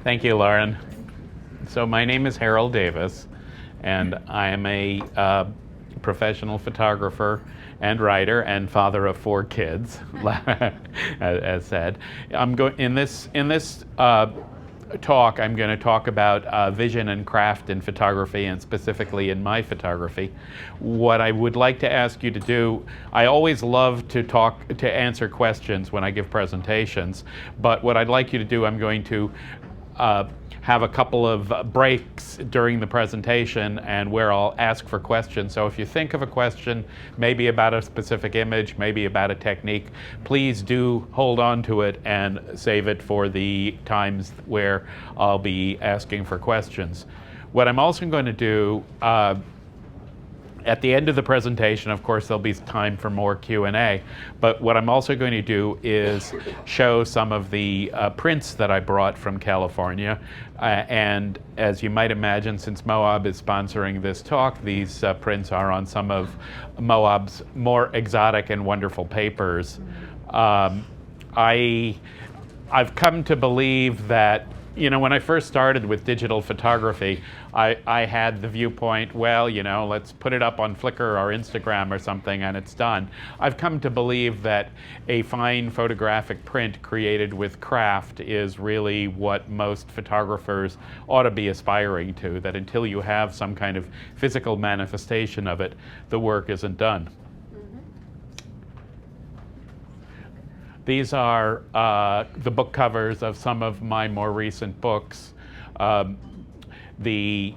Thank you, Lauren. So my name is Harold Davis, and I am a professional photographer and writer and father of 4 kids, as said. In this talk, I'm going to talk about vision and craft in photography, and specifically in my photography. What I would like to ask you to do, I always love to answer questions when I give presentations, but what I'd like you to do, I'm going to have a couple of breaks during the presentation and where I'll ask for questions. So if you think of a question, maybe about a specific image, maybe about a technique, please do hold on to it and save it for the times where I'll be asking for questions. What I'm also going to do, at the end of the presentation, of course, there'll be time for more Q&A, but what I'm also going to do is show some of the prints that I brought from California. And as you might imagine, since Moab is sponsoring this talk, these prints are on some of Moab's more exotic and wonderful papers. I've come to believe that, when I first started with digital photography, I had the viewpoint, well, let's put it up on Flickr or Instagram or something and it's done. I've come to believe that a fine photographic print created with craft is really what most photographers ought to be aspiring to, that until you have some kind of physical manifestation of it, the work isn't done. These are the book covers of some of my more recent books. The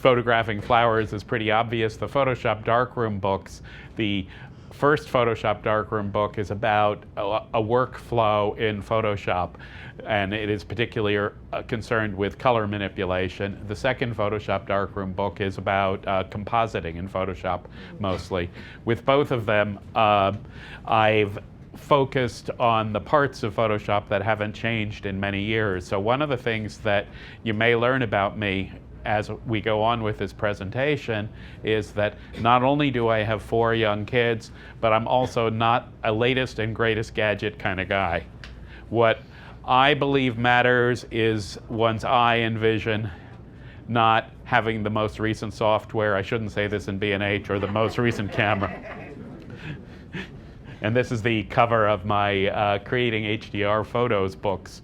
photographing flowers is pretty obvious. The Photoshop darkroom books, the first Photoshop darkroom book is about a workflow in Photoshop, and it is particularly concerned with color manipulation. The second Photoshop darkroom book is about compositing in Photoshop mostly. With both of them, I've focused on the parts of Photoshop that haven't changed in many years. So one of the things that you may learn about me as we go on with this presentation is that not only do I have 4 young kids, but I'm also not a latest and greatest gadget kind of guy. What I believe matters is one's eye and vision, not having the most recent software. I shouldn't say this in B&H, or the most recent camera. And this is the cover of my Creating HDR Photos books.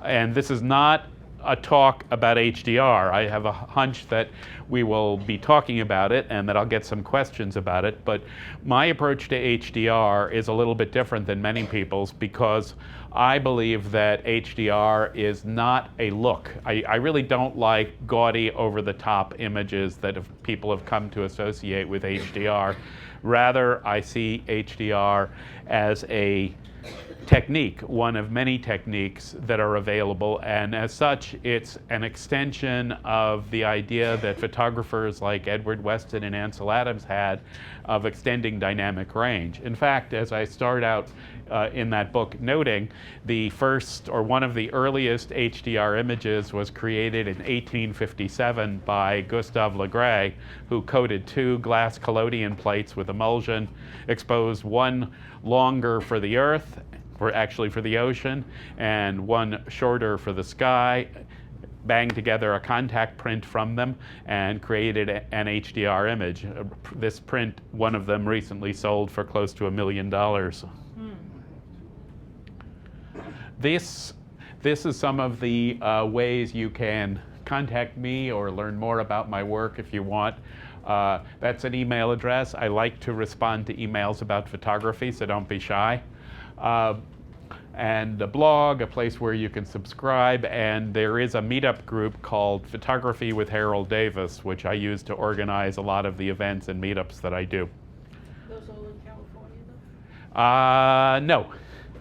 And this is not a talk about HDR. I have a hunch that we will be talking about it and that I'll get some questions about it. But my approach to HDR is a little bit different than many people's, because I believe that HDR is not a look. I really don't like gaudy, over-the-top images that people have come to associate with HDR. Rather, I see HDR as a technique, one of many techniques that are available, and as such, it's an extension of the idea that photographers like Edward Weston and Ansel Adams had of extending dynamic range. In fact, as I start out in that book noting, the first, or one of the earliest HDR images was created in 1857 by Gustave Le Gray, who coated 2 glass collodion plates with emulsion, exposed one longer for the Earth, actually for the ocean, and one shorter for the sky, banged together a contact print from them, and created an HDR image. This print, one of them recently sold for close to $1 million. This is some of the ways you can contact me or learn more about my work if you want. That's an email address. I like to respond to emails about photography, so don't be shy. And a blog, a place where you can subscribe, and there is a meetup group called Photography with Harold Davis, which I use to organize a lot of the events and meetups that I do. Those all in California, though? No,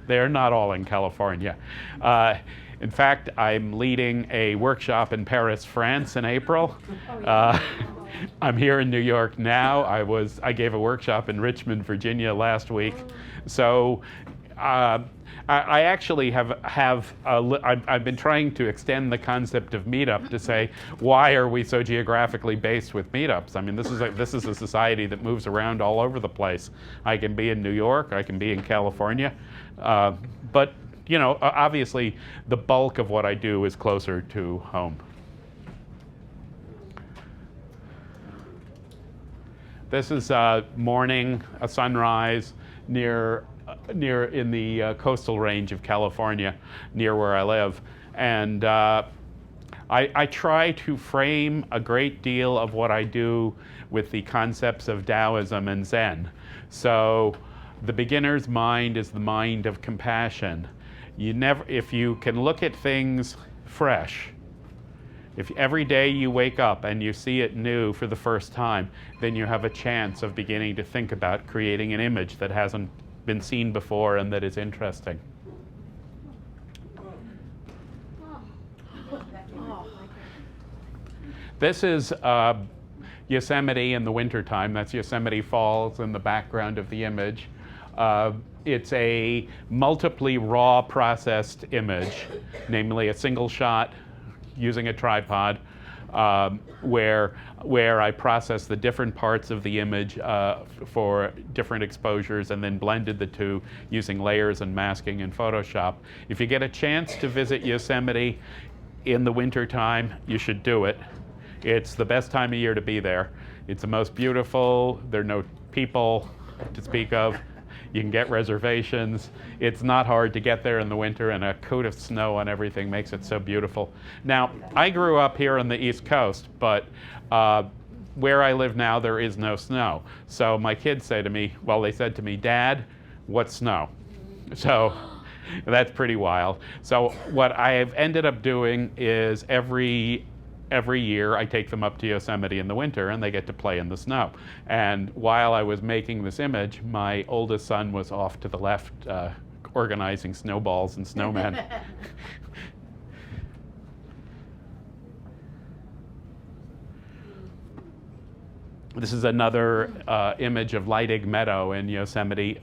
they're not all in California. In fact, I'm leading a workshop in Paris, France in April. I'm here in New York now. I gave a workshop in Richmond, Virginia last week. So I actually I've been trying to extend the concept of meetup to say, why are we so geographically based with meetups? I mean, this is a society that moves around all over the place. I can be in New York, I can be in California, but obviously the bulk of what I do is closer to home. This is a sunrise near in the coastal range of California, near where I live. And I try to frame a great deal of what I do with the concepts of Taoism and Zen. So the beginner's mind is the mind of compassion. If you can look at things fresh, if every day you wake up and you see it new for the first time, then you have a chance of beginning to think about creating an image that hasn't been seen before and that is interesting. This is Yosemite in the wintertime. That's Yosemite Falls in the background of the image. It's a multiply raw processed image, namely a single shot using a tripod, where I process the different parts of the image for different exposures and then blended the two using layers and masking in Photoshop. If you get a chance to visit Yosemite in the wintertime, you should do it. It's the best time of year to be there. It's the most beautiful. There are no people to speak of. You can get reservations. It's not hard to get there in the winter, and a coat of snow on everything makes it so beautiful. Now, I grew up here on the East Coast, but where I live now, there is no snow. So my kids say to me, they said to me, "Dad, what's snow?" So that's pretty wild. So what I have ended up doing is every year I take them up to Yosemite in the winter and they get to play in the snow. And while I was making this image, my oldest son was off to the left organizing snowballs and snowmen. This is another image of Leidig Meadow in Yosemite,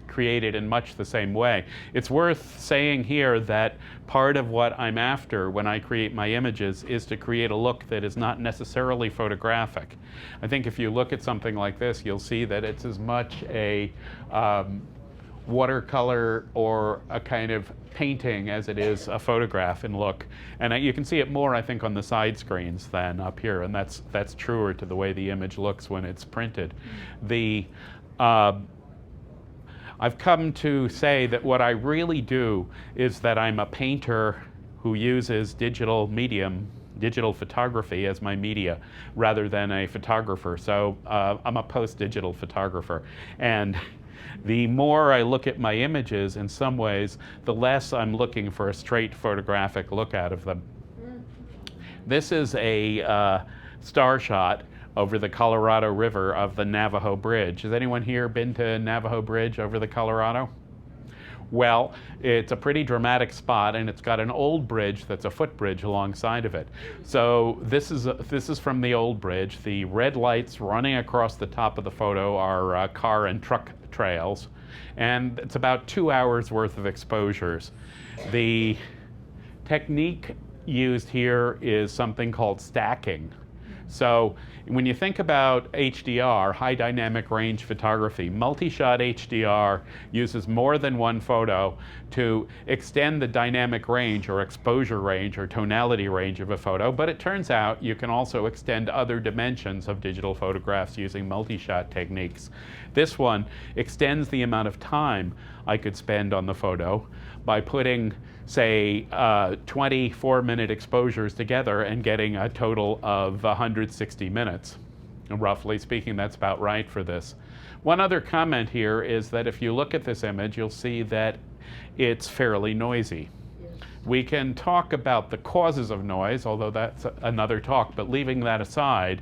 created in much the same way. It's worth saying here that part of what I'm after when I create my images is to create a look that is not necessarily photographic. I think if you look at something like this, you'll see that it's as much a watercolor or a kind of painting as it is a photograph in look. And you can see it more, I think, on the side screens than up here, and that's truer to the way the image looks when it's printed. I've come to say that what I really do is that I'm a painter who uses digital photography as my media, rather than a photographer. So I'm a post-digital photographer. And the more I look at my images, in some ways, the less I'm looking for a straight photographic look out of them. This is a star shot over the Colorado River of the Navajo Bridge. Has anyone here been to Navajo Bridge over the Colorado? Well, it's a pretty dramatic spot, and it's got an old bridge that's a footbridge alongside of it. So this is from the old bridge. The red lights running across the top of the photo are car and truck trails, and it's about 2 hours worth of exposures. The technique used here is something called stacking. So when you think about HDR, high dynamic range photography, Multishot HDR uses more than one photo to extend the dynamic range or exposure range or tonality range of a photo, but it turns out you can also extend other dimensions of digital photographs using multi-shot techniques. This one extends the amount of time I could spend on the photo by putting, say, 24-minute exposures together and getting a total of 160 minutes. And roughly speaking, that's about right for this. One other comment here is that if you look at this image, you'll see that it's fairly noisy. Yes. We can talk about the causes of noise, although that's another talk, but leaving that aside,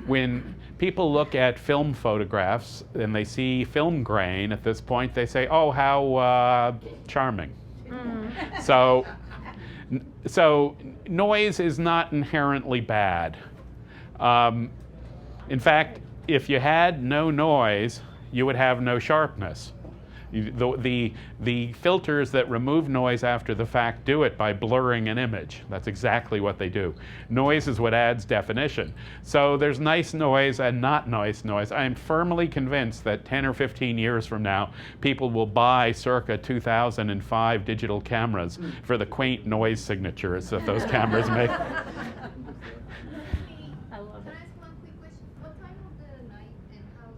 when people look at film photographs and they see film grain at this point, they say, "Oh, how charming." So noise is not inherently bad. In fact, if you had no noise, you would have no sharpness. The filters that remove noise after the fact do it by blurring an image. That's exactly what they do. Noise is what adds definition. So there's nice noise and not nice noise. I am firmly convinced that 10 or 15 years from now, people will buy circa 2005 digital cameras for the quaint noise signatures that those cameras make. I love it. Can I ask one quick question? What time of the night and how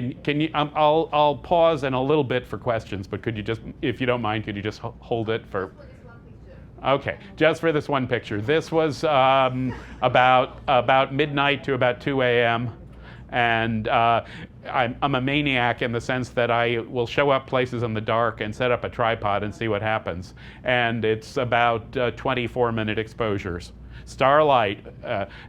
is it? Can you? I'll pause in a little bit for questions, but could you just, if you don't mind, could you just hold it for? For this one picture. Okay, just for this one picture. This was about midnight to about 2 a.m. And I'm a maniac in the sense that I will show up places in the dark and set up a tripod and see what happens. And it's about 24-minute exposures. Starlight,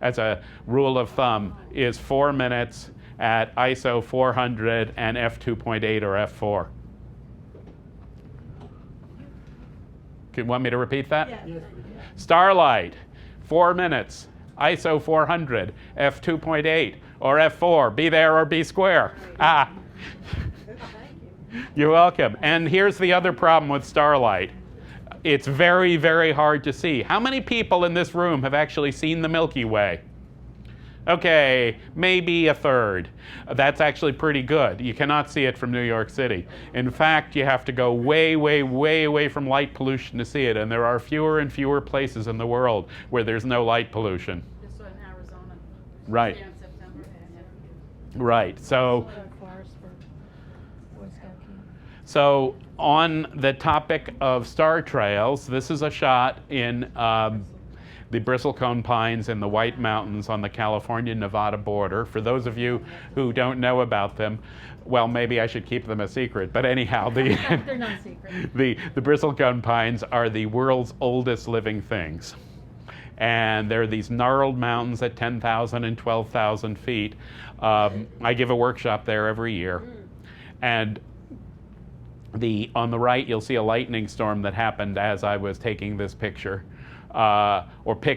as a rule of thumb, is 4 minutes at ISO 400 and f2.8 or f4. You want me to repeat that? Yes. Starlight, 4 minutes, ISO 400, f2.8 or f4. Be there or be square. Ah. You're welcome. And here's the other problem with Starlight. It's very, very hard to see. How many people in this room have actually seen the Milky Way? Okay, maybe a third. That's actually pretty good. You cannot see it from New York City. In fact, you have to go way, way, way away from light pollution to see it, and there are fewer and fewer places in the world where there's no light pollution. Just in Arizona. Right. In September. Right. So, Boy Scout camp. so on the topic of star trails, this is a shot in the bristlecone pines in the White Mountains on the California-Nevada border. For those of you who don't know about them, well, maybe I should keep them a secret. But anyhow, They're not secret. the bristlecone pines are the world's oldest living things. And they're these gnarled mountains at 10,000 and 12,000 feet. I give a workshop there every year. And on the right, you'll see a lightning storm that happened as I was taking this picture. Or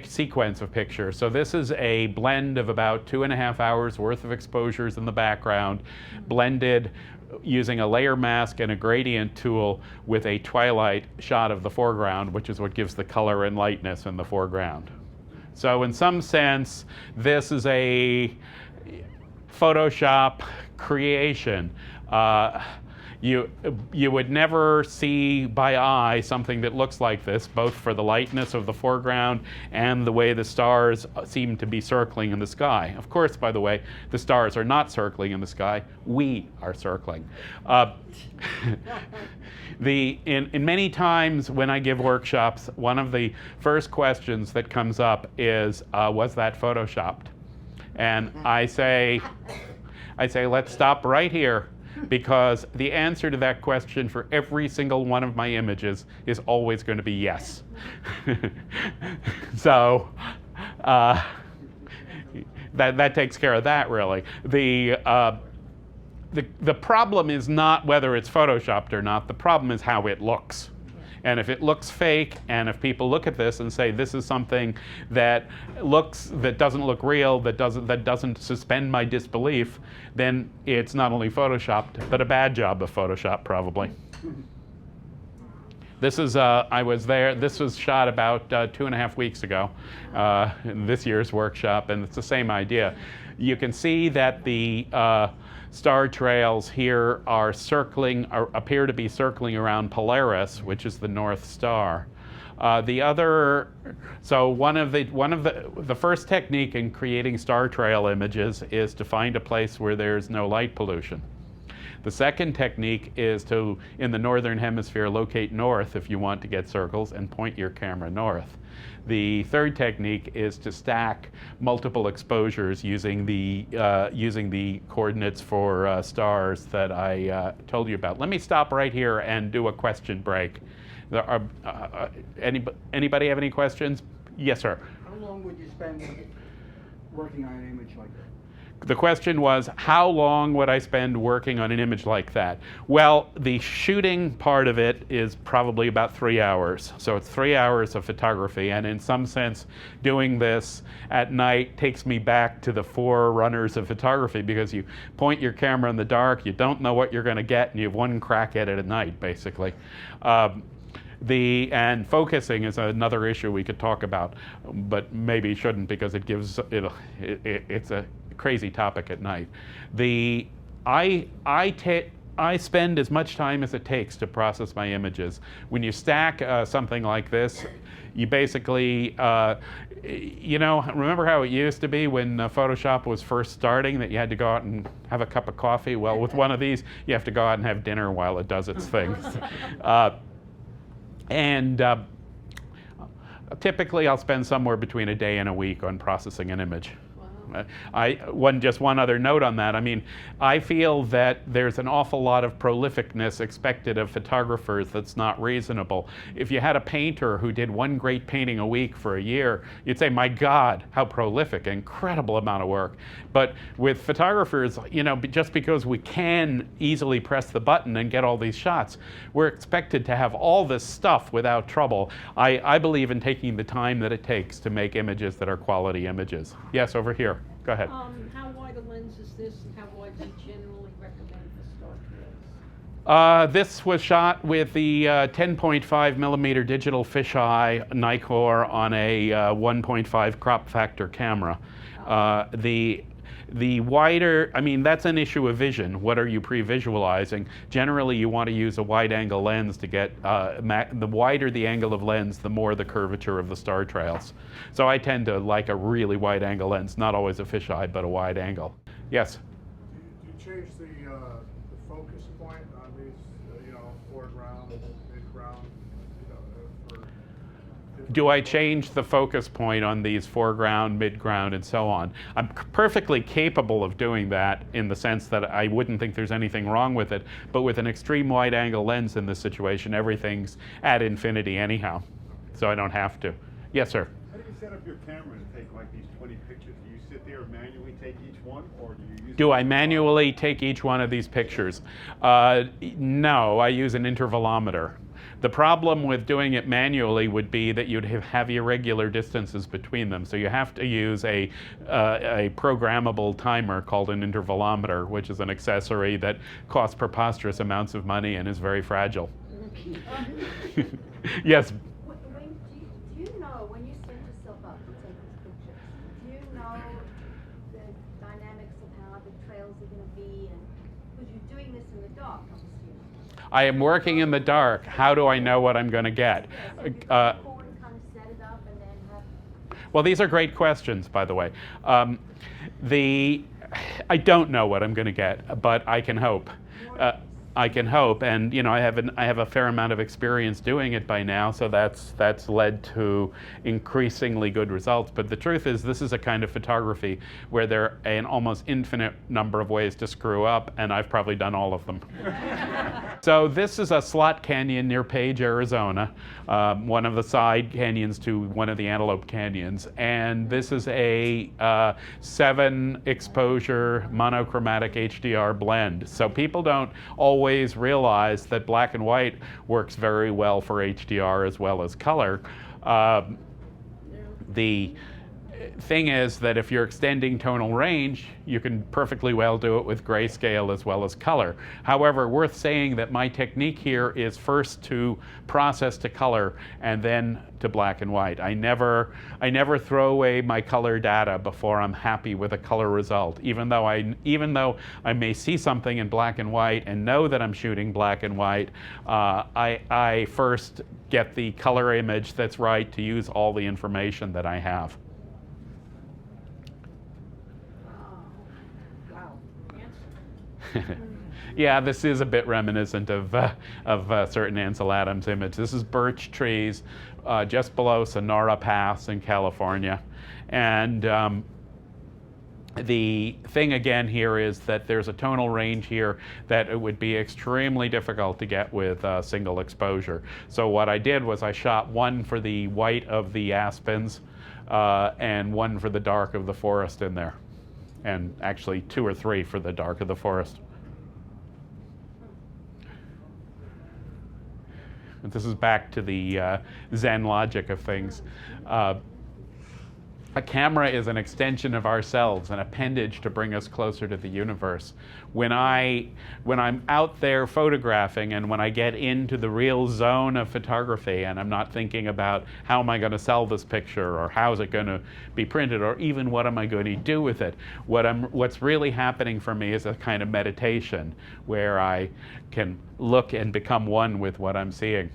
sequence of pictures. So this is a blend of about 2.5 hours worth of exposures in the background, blended using a layer mask and a gradient tool with a twilight shot of the foreground, which is what gives the color and lightness in the foreground. So in some sense, this is a Photoshop creation. You would never see by eye something that looks like this, both for the lightness of the foreground and the way the stars seem to be circling in the sky. Of course, by the way, the stars are not circling in the sky. We are circling. In many times when I give workshops, one of the first questions that comes up is, was that Photoshopped? And I say, let's stop right here. Because the answer to that question for every single one of my images is always going to be yes. So that takes care of that, really. The problem is not whether it's Photoshopped or not. The problem is how it looks. And if it looks fake, and if people look at this and say this is something that doesn't look real, that doesn't suspend my disbelief, then it's not only Photoshopped, but a bad job of Photoshop, probably. This is I was there. This was shot about 2.5 weeks ago in this year's workshop, and it's the same idea. You can see that the star trails here are appear to be circling around Polaris, which is the North Star. So one of the first technique in creating star trail images is to find a place where there's no light pollution. The second technique is to, in the northern hemisphere, locate north if you want to get circles and point your camera north. The third technique is to stack multiple exposures using the coordinates for stars that I told you about. Let me stop right here and do a question break. Anybody have any questions? Yes, sir. How long would you spend working on an image like that? the question was, how long would I spend working on an image like that? Well, the shooting part of it is probably about 3 hours. So it's 3 hours of photography, and in some sense, doing this at night takes me back to the forerunners of photography, because you point your camera in the dark, you don't know what you're going to get, and you have one crack at it at night, basically. And focusing is another issue we could talk about, but maybe shouldn't, because it gives it's a crazy topic at night. I spend as much time as it takes to process my images. When you stack something like this, you basically, remember how it used to be when Photoshop was first starting, that you had to go out and have a cup of coffee? Well, with one of these, you have to go out and have dinner while it does its thing. Typically, I'll spend somewhere between a day and a week on processing an image. Just one other note on that. I mean, I feel that there's an awful lot of prolificness expected of photographers that's not reasonable. If you had a painter who did one great painting a week for a year, you'd say, my God, how prolific, incredible amount of work. But with photographers, just because we can easily press the button and get all these shots, we're expected to have all this stuff without trouble. I believe in taking the time that it takes to make images that are quality images. Yes, over here. Go ahead. How wide a lens is this, and how wide do you generally recommend for star trails? This was shot with the 10.5 millimeter digital fisheye Nikkor on a 1.5 crop factor camera. The wider, that's an issue of vision. What are you pre-visualizing? Generally, you want to use a wide-angle lens to get, the wider the angle of lens, the more the curvature of the star trails. So I tend to like a really wide-angle lens, not always a fisheye, but a wide angle. Yes? Do you change the focus point on these, foreground, midground, Do I change the focus point on these foreground, midground, and so on? I'm perfectly capable of doing that, in the sense that I wouldn't think there's anything wrong with it, but with an extreme wide angle lens in this situation, everything's at infinity anyhow, so I don't have to. Yes, sir? How do you set up your camera to take like these 20 pictures? Do you sit there and manually take each one, or do you use... Do I manually take each one of these pictures? No, I use an intervalometer. The problem with doing it manually would be that you'd have irregular distances between them. So you have to use a programmable timer called an intervalometer, which is an accessory that costs preposterous amounts of money and is very fragile. Yes? Do you know, when you set yourself up to take these pictures, do you know the dynamics of how the trails are going to be? And because you're doing this in the dark, I'm assuming. I am working in the dark. How do I know what I'm going to get? Well, these are great questions, by the way. I don't know what I'm going to get, but I can hope. And I have a fair amount of experience doing it by now, so that's led to increasingly good results. But the truth is, this is a kind of photography where there are an almost infinite number of ways to screw up, and I've probably done all of them. So this is a slot canyon near Page, Arizona, one of the side canyons to one of the Antelope Canyons, and this is a 7 exposure monochromatic HDR blend. So people don't always realize that black and white works very well for HDR as well as color. The thing is that if you're extending tonal range, you can perfectly well do it with grayscale as well as color. However, worth saying that my technique here is first to process to color and then to black and white. I never throw away my color data before I'm happy with a color result. Even though I may see something in black and white and know that I'm shooting black and white, I first get the color image that's right to use all the information that I have. Yeah, this is a bit reminiscent of certain Ansel Adams image. This is Birch Trees just below Sonora Pass in California. And the thing again here is that there's a tonal range here that it would be extremely difficult to get with single exposure. So what I did was I shot one for the white of the aspens and one for the dark of the forest in there. and actually 2 or 3 for the dark of the forest. And this is back to the Zen logic of things. A camera is an extension of ourselves, an appendage to bring us closer to the universe. When I'm out there photographing and when I get into the real zone of photography and I'm not thinking about how am I going to sell this picture or how is it going to be printed or even what am I going to do with it, what's really happening for me is a kind of meditation where I can look and become one with what I'm seeing.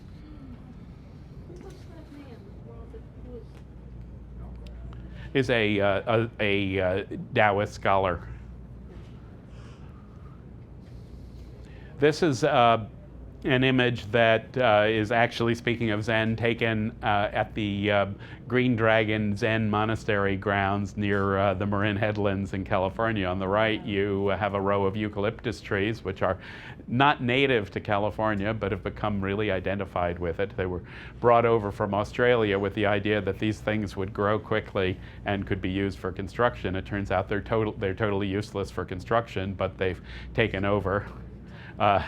What's that man? Robert, who is Is a Taoist scholar. This is an image that is actually, speaking of Zen, taken at the Green Dragon Zen Monastery grounds near the Marin Headlands in California. On the right, you have a row of eucalyptus trees, which are not native to California, but have become really identified with it. They were brought over from Australia with the idea that these things would grow quickly and could be used for construction. It turns out they're totally useless for construction, but they've taken over. I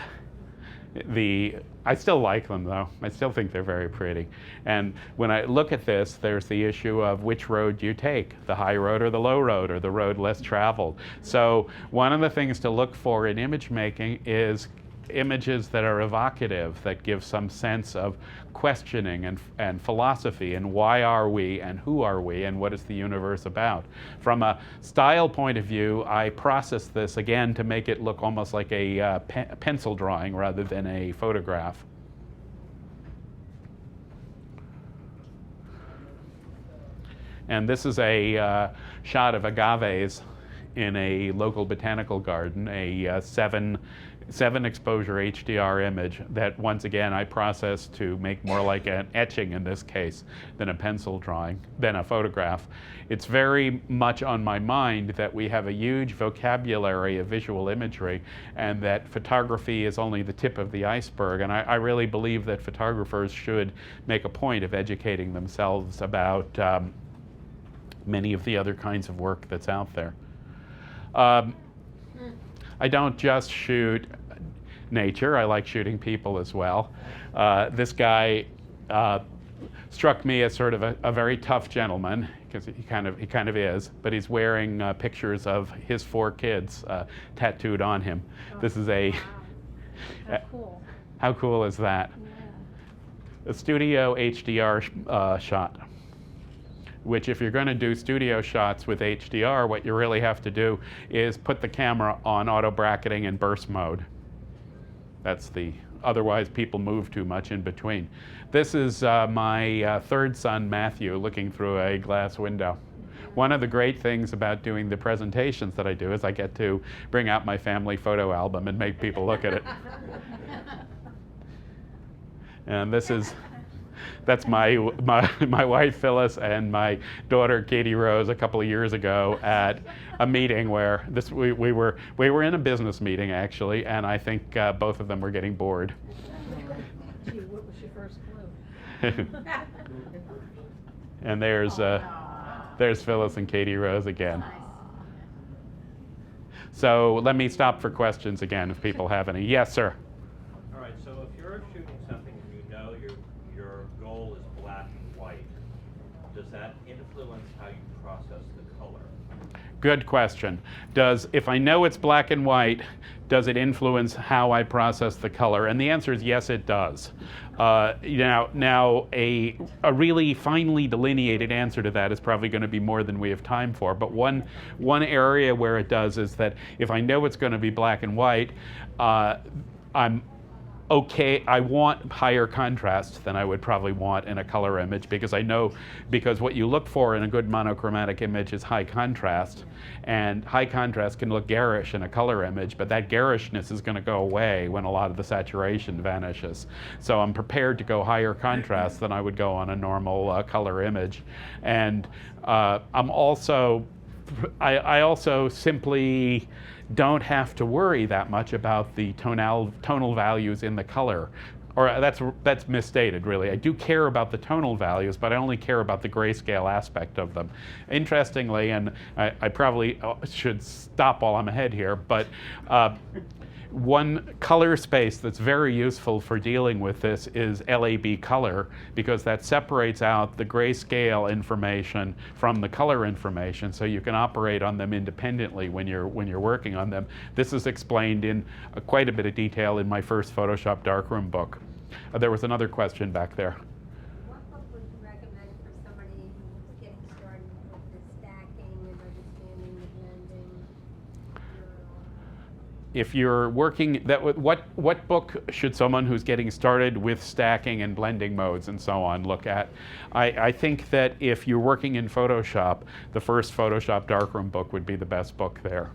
still like them though. I still think they're very pretty. And when I look at this, there's the issue of which road you take, the high road or the low road or the road less traveled. So one of the things to look for in image making is images that are evocative, that give some sense of questioning and philosophy and why are we and who are we and what is the universe about. From a style point of view, I process this again to make it look almost like a pencil drawing rather than a photograph. And this is a shot of agaves in a local botanical garden, a 7 exposure HDR image that once again I processed to make more like an etching in this case than a pencil drawing, than a photograph. It's very much on my mind that we have a huge vocabulary of visual imagery and that photography is only the tip of the iceberg. And I really believe that photographers should make a point of educating themselves about many of the other kinds of work that's out there. I don't just shoot nature, I like shooting people as well. This guy struck me as sort of a very tough gentleman, because he kind of is, but he's wearing pictures of his 4 kids tattooed on him. This is a... How cool. How cool is that? Yeah. A studio HDR shot, which if you're going to do studio shots with HDR, what you really have to do is put the camera on auto bracketing and burst mode. Otherwise people move too much in between. This is my 3rd son, Matthew, looking through a glass window. One of the great things about doing the presentations that I do is I get to bring out my family photo album and make people look at it. And that's my wife Phyllis and my daughter Katie Rose a couple of years ago at a meeting where we were in a business meeting actually, and I think both of them were getting bored. Gee, what was your first clue? And there's Phyllis and Katie Rose again. So let me stop for questions again if people have any. Yes, sir. All right, so if you're shooting something and you know your goal is black and white, does that influence how you process the color? Good question. If I know it's black and white, does it influence how I process the color? And the answer is yes, it does. Now a really finely delineated answer to that is probably going to be more than we have time for. But one area where it does is that if I know it's going to be black and white, I'm okay, I want higher contrast than I would probably want in a color image, because what you look for in a good monochromatic image is high contrast, and high contrast can look garish in a color image, but that garishness is going to go away when a lot of the saturation vanishes. So I'm prepared to go higher contrast than I would go on a normal color image. And I also simply don't have to worry that much about the tonal values in the color. or that's misstated really. I do care about the tonal values, but I only care about the grayscale aspect of them. Interestingly, and I probably should stop while I'm ahead here, but one color space that's very useful for dealing with this is LAB color, because that separates out the grayscale information from the color information, so you can operate on them independently when you're working on them. This is explained in quite a bit of detail in my first Photoshop darkroom book. There was another question back there. What book would you recommend for somebody who's getting started with the stacking and understanding the blending? If you're working, what book should someone who's getting started with stacking and blending modes and so on look at? I think that if you're working in Photoshop, the first Photoshop darkroom book would be the best book there.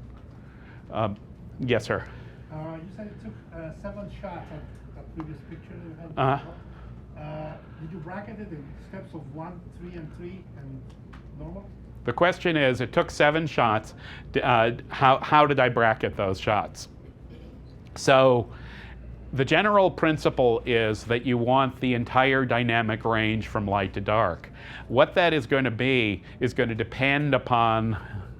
Yes, sir. You said it took 7 shots of the previous picture you had. Did you bracket it in steps of 1, 3, and 3, and normal? The question is, it took 7 shots. How did I bracket those shots? So the general principle is that you want the entire dynamic range from light to dark. What that is going to be is going to depend upon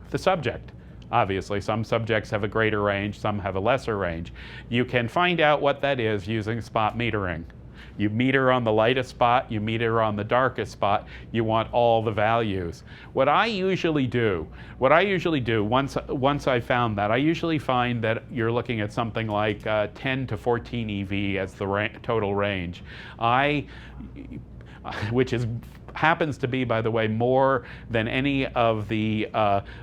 the subject. Obviously, some subjects have a greater range, some have a lesser range. You can find out what that is using spot metering. You meter on the lightest spot, you meter on the darkest spot, you want all the values. What I usually do, once I found that, I usually find that you're looking at something like 10 to 14 EV as the total range. Which happens to be, by the way, more than any of the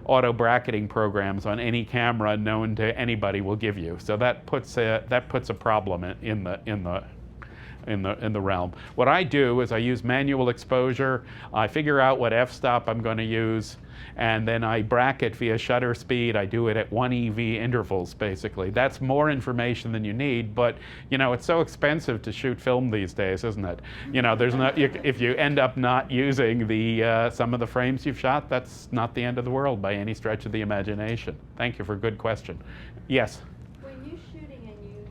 auto bracketing programs on any camera known to anybody will give you. So that puts a problem in the realm. What I do is I use manual exposure. I figure out what f-stop I'm going to use, and then I bracket via shutter speed. I do it at 1 EV intervals, basically. That's more information than you need, but it's so expensive to shoot film these days, isn't it? If you end up not using the some of the frames you've shot, that's not the end of the world by any stretch of the imagination. Thank you for a good question. Yes? When you're shooting and you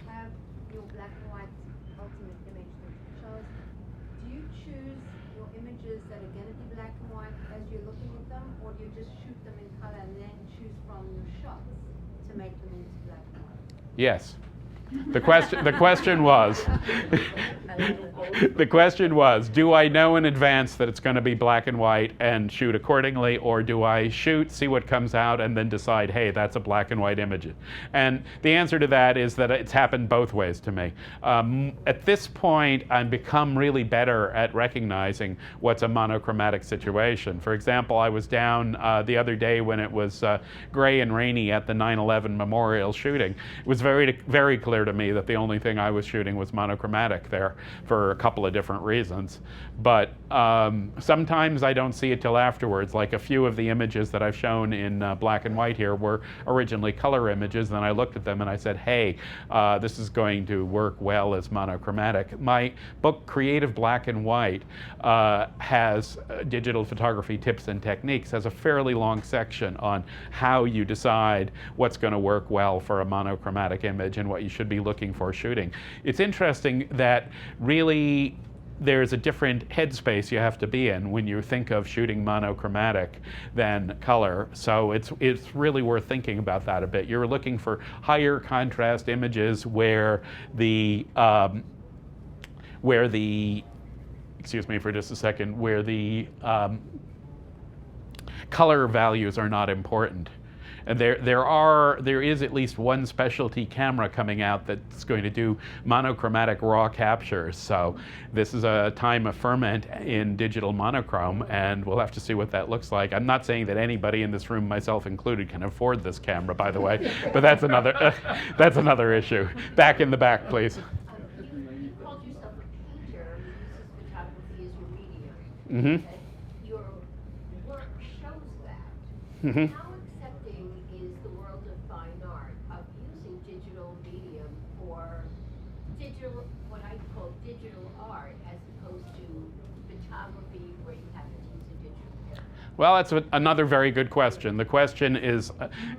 have your black and white ultimate dimensional pictures, do you choose your images that are going to be black and white as you're looking at them, or do you just shoot them in color and then choose from your shots to make them into black and white? Yes. The question was, do I know in advance that it's going to be black and white and shoot accordingly, or do I shoot, see what comes out, and then decide, hey, that's a black and white image? And the answer to that is that it's happened both ways to me. At this point, I've become really better at recognizing what's a monochromatic situation. For example, I was down the other day when it was gray and rainy at the 9/11 memorial shooting. It was very, very clear to me that the only thing I was shooting was monochromatic there for a couple of different reasons. But sometimes I don't see it till afterwards. Like a few of the images that I've shown in black and white here were originally color images. Then I looked at them and I said, hey, this is going to work well as monochromatic. My book, Creative Black and White, has digital photography tips and techniques, has a fairly long section on how you decide what's going to work well for a monochromatic image and what you should be looking for shooting. It's interesting that really there's a different headspace you have to be in when you think of shooting monochromatic than color. So it's really worth thinking about that a bit. You're looking for higher contrast images where the excuse me for just a second, where the color values are not important. And there is at least one specialty camera coming out that's going to do monochromatic raw captures. So this is a time of ferment in digital monochrome, and we'll have to see what that looks like. I'm not saying that anybody in this room, myself included, can afford this camera, by the way, but that's another issue. Back in the back, please. You called yourself a painter who uses photography as your medium. Mm-hmm. Your work shows that. Mm-hmm. How accepting is the world of fine art of using digital medium for digital, what I call digital art, as opposed to photography where you have to use a digital camera? Well, that's another very good question. The question is,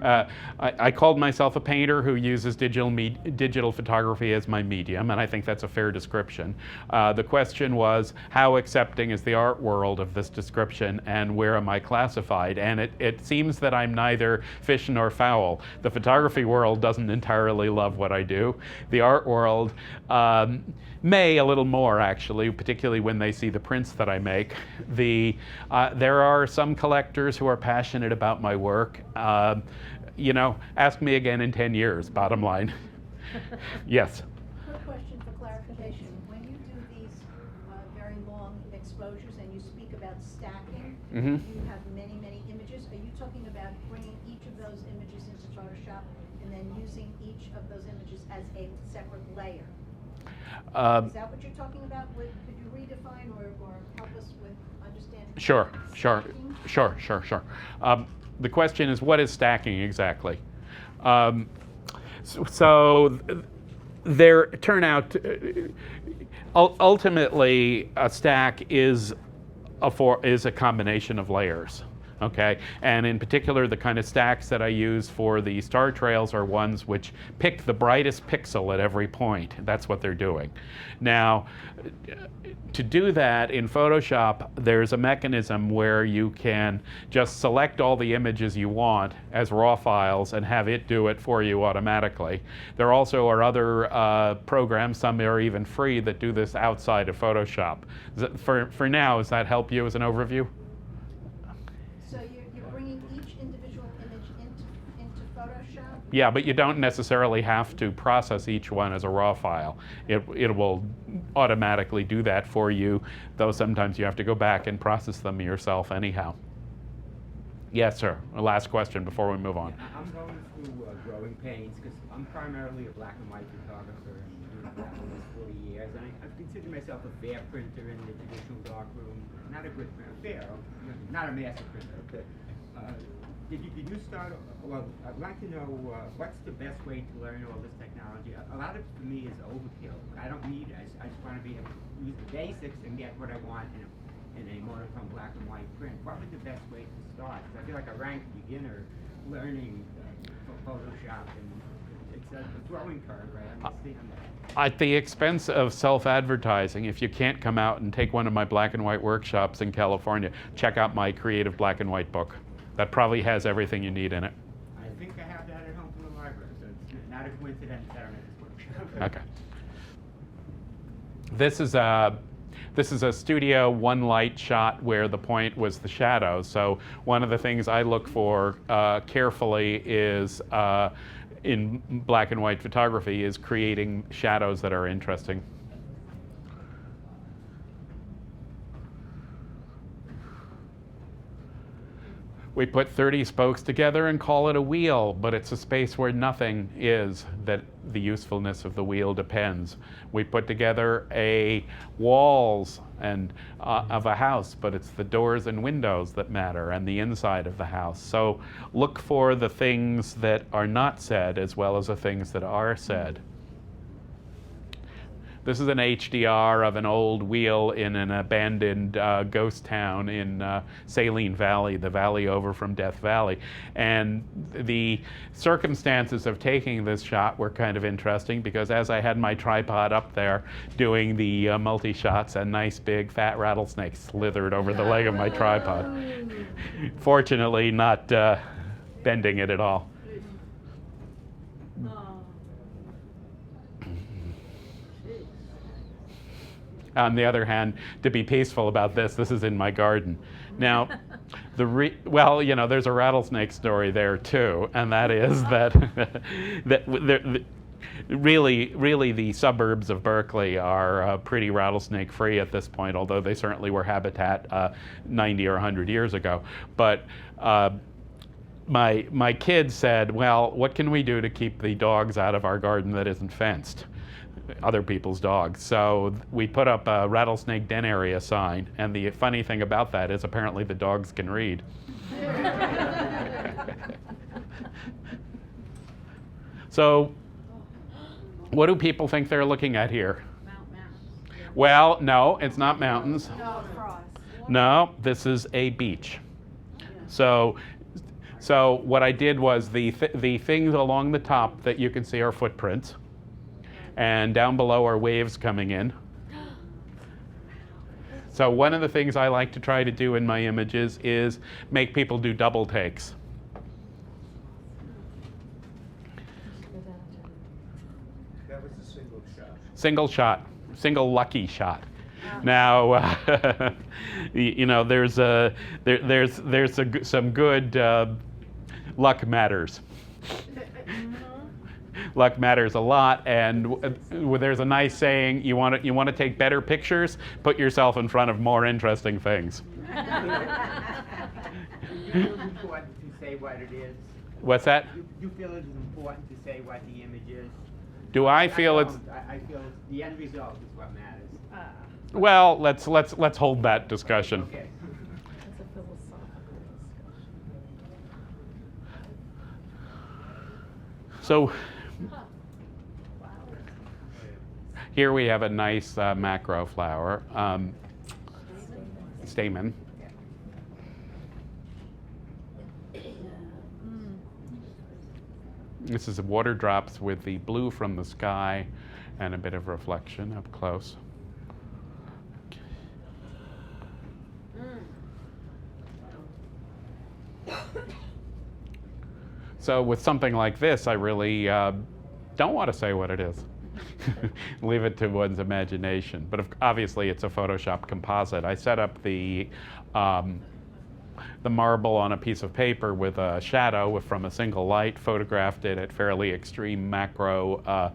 I called myself a painter who uses digital photography as my medium, and I think that's a fair description. The question was, how accepting is the art world of this description, and where am I classified? And it seems that I'm neither fish nor fowl. The photography world doesn't entirely love what I do. The art world may a little more, actually, particularly when they see the prints that I make. There are some collectors who are passionate about my work. You know, ask me again in 10 years, bottom line. Yes? Quick question for clarification. When you do these very long exposures and you speak about stacking, Mm-hmm. you have many, many images. Are you talking about bringing each of those images into Photoshop and then using each of those images as a separate layer? Is that what you're talking about? Could you redefine or help us with understanding? Sure. stacking? The question is, what is stacking exactly? So there turn out, ultimately, a stack is a combination of layers. Okay, and in particular, the kind of stacks that I use for the star trails are ones which pick the brightest pixel at every point. That's what they're doing. Now, to do that in Photoshop, there's a mechanism where you can just select all the images you want as raw files and have it do it for you automatically. There also are other programs, some are even free, that do this outside of Photoshop. For now, does that help you as an overview? So you're bringing each individual image into Photoshop? Yeah, but you don't necessarily have to process each one as a raw file. It will automatically do that for you, though sometimes you have to go back and process them yourself anyhow. Yes, sir. Last question before we move on. Yeah, I'm going through growing pains because I'm primarily a black and white photographer and doing that for almost 40 years. And I've considered myself a fair printer in the traditional darkroom. Not a good printer, fair, not a master printer. But, did you start, well, I'd like to know what's the best way to learn all this technology. A lot of it for me is overkill. I don't need it. I just want to be able to use the basics and get what I want in a monochrome black and white print. What would the best way to start? Because I feel like a rank beginner learning Photoshop, and it's a growing curve, right? I understand that. At the expense of self-advertising, if you can't come out and take one of my black and white workshops in California, check out my creative black and white book. That probably has everything you need in it. I think I have that at home from the library, so it's not a coincidence that I'm at this workshop. Okay. This is a studio one light shot where the point was the shadows. So one of the things I look for carefully is in black and white photography is creating shadows that are interesting. We put 30 spokes together and call it a wheel, but it's a space where nothing is, that the usefulness of the wheel depends. We put together walls and of a house, but it's the doors and windows that matter and the inside of the house. So look for the things that are not said as well as the things that are said. This is an HDR of an old wheel in an abandoned ghost town in Saline Valley, the valley over from Death Valley. And the circumstances of taking this shot were kind of interesting because as I had my tripod up there doing the multi-shots, a nice big fat rattlesnake slithered over the leg of my tripod. Fortunately, not bending it at all. On the other hand, to be peaceful about this is in my garden. Now, well, you know, there's a rattlesnake story there too, and that is that really the suburbs of Berkeley are pretty rattlesnake free at this point, although they certainly were habitat 90 or 100 years ago. But my kids said, well, what can we do to keep the dogs out of our garden that isn't fenced? Other people's dogs. So we put up a Rattlesnake Den area sign, and the funny thing about that is apparently the dogs can read. So what do people think they're looking at here? Mountains. Well, no, it's not mountains. No, frost. No, this is a beach. So what I did was the things along the top that you can see are footprints, and down below are waves coming in. So one of the things I like to try to do in my images is make people do double takes. That was a single shot. Single shot, single lucky shot. Now, you know, there's some good luck matters. Luck matters a lot, and there's a nice saying: you want to take better pictures, put yourself in front of more interesting things. Do you feel it's important to say what it is? What's that? Do you feel it is important to say what the image is? Do I feel it's? I feel the end result is what matters. Well, let's hold that discussion. Okay. That's a philosophical discussion. So here we have a nice macro flower, stamen. This is water drops with the blue from the sky and a bit of reflection up close. So with something like this, I really don't want to say what it is. Leave it to one's imagination. But obviously, it's a Photoshop composite. I set up the marble on a piece of paper with a shadow from a single light, photographed it at fairly extreme macro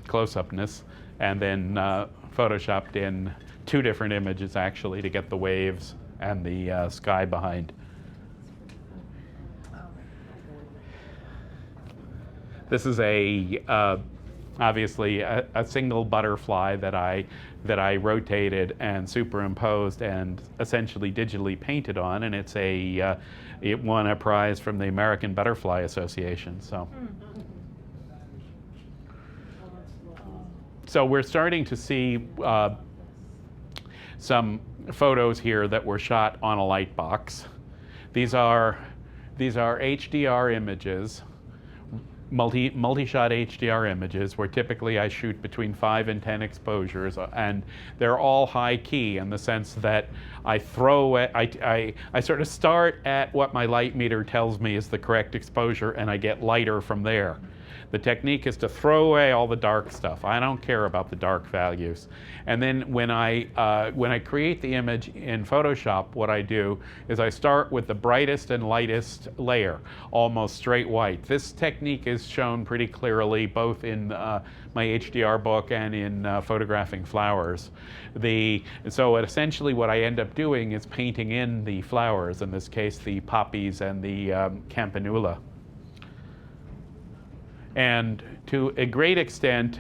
close-upness, and then photoshopped in two different images actually to get the waves and the sky behind. This is obviously a single butterfly that I rotated and superimposed and essentially digitally painted on, and it won a prize from the American Butterfly Association. So we're starting to see some photos here that were shot on a light box. These are HDR images. Multishot HDR images, where typically I shoot between 5 and 10 exposures, and they're all high key in the sense that I sort of start at what my light meter tells me is the correct exposure, and I get lighter from there. The technique is to throw away all the dark stuff. I don't care about the dark values. And then when I create the image in Photoshop, what I do is I start with the brightest and lightest layer, almost straight white. This technique is shown pretty clearly both in my HDR book and in Photographing Flowers. So essentially what I end up doing is painting in the flowers, in this case the poppies and the campanula. And to a great extent,